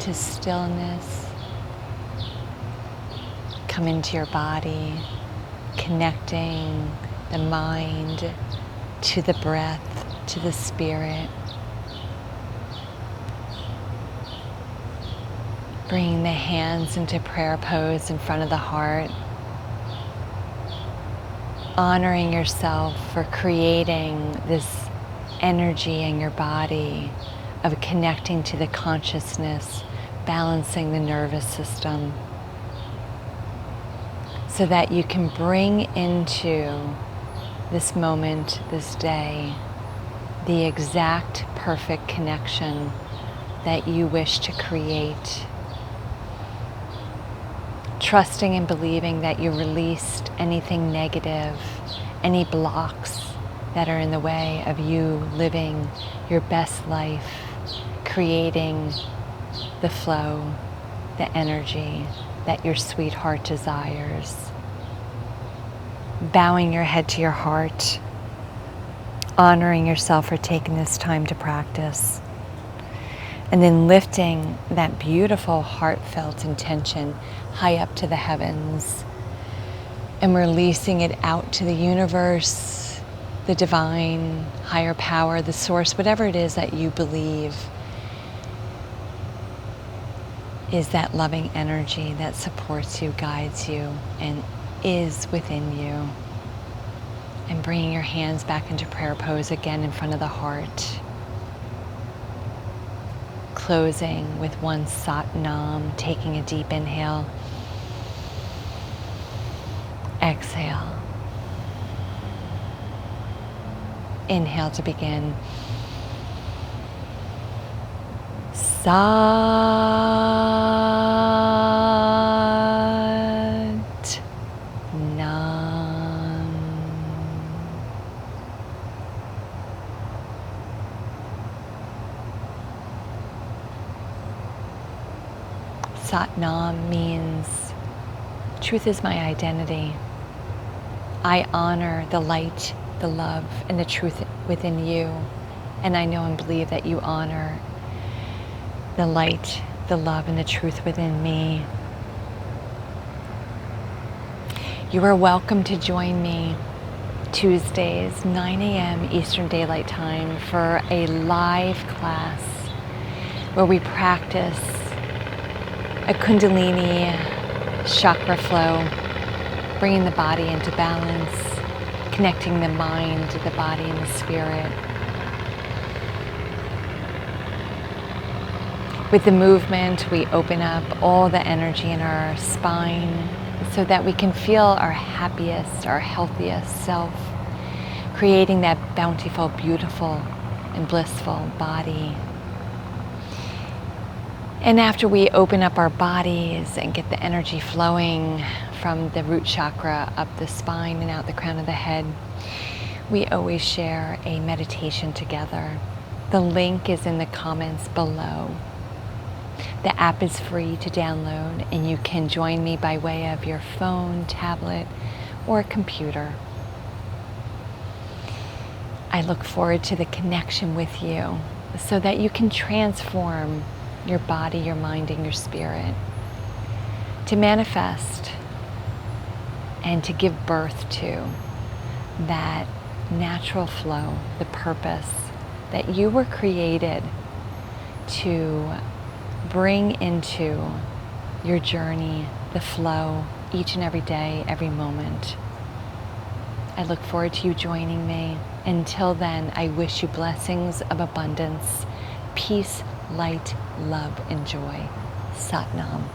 into stillness. Come into your body, connecting the mind to the breath, to the spirit. Bringing the hands into prayer pose in front of the heart. Honoring yourself for creating this energy in your body of connecting to the consciousness, balancing the nervous system, so that you can bring into this moment, this day, the exact perfect connection that you wish to create. Trusting and believing that you released anything negative, any blocks that are in the way of you living your best life, creating the flow, the energy that your sweetheart desires. Bowing your head to your heart, honoring yourself for taking this time to practice. And then lifting that beautiful heartfelt intention high up to the heavens and releasing it out to the universe, the divine, higher power, the source, whatever it is that you believe is that loving energy that supports you, guides you, and is within you. And bringing your hands back into prayer pose again in front of the heart. Closing with one Sat Nam, taking a deep inhale. Exhale. Inhale to begin. Sat Nam. Sat Nam means truth is my identity. I honor the light, the love, and the truth within you. And I know and believe that you honor the light, the love, and the truth within me. You are welcome to join me Tuesdays, 9 a.m. Eastern Daylight Time for a live class where we practice a kundalini chakra flow, bringing the body into balance, connecting the mind to the body and the spirit. With the movement, we open up all the energy in our spine so that we can feel our happiest, our healthiest self, creating that bountiful, beautiful, and blissful body. And after we open up our bodies and get the energy flowing from the root chakra up the spine and out the crown of the head, we always share a meditation together. The link is in the comments below. The app is free to download, and you can join me by way of your phone, tablet, or computer. I look forward to the connection with you so that you can transform your body, your mind, and your spirit to manifest and to give birth to that natural flow, the purpose that you were created to bring into your journey, the flow, each and every day, every moment. I look forward to you joining me. Until then, I wish you blessings of abundance, peace, light, love, and joy. Sat Nam.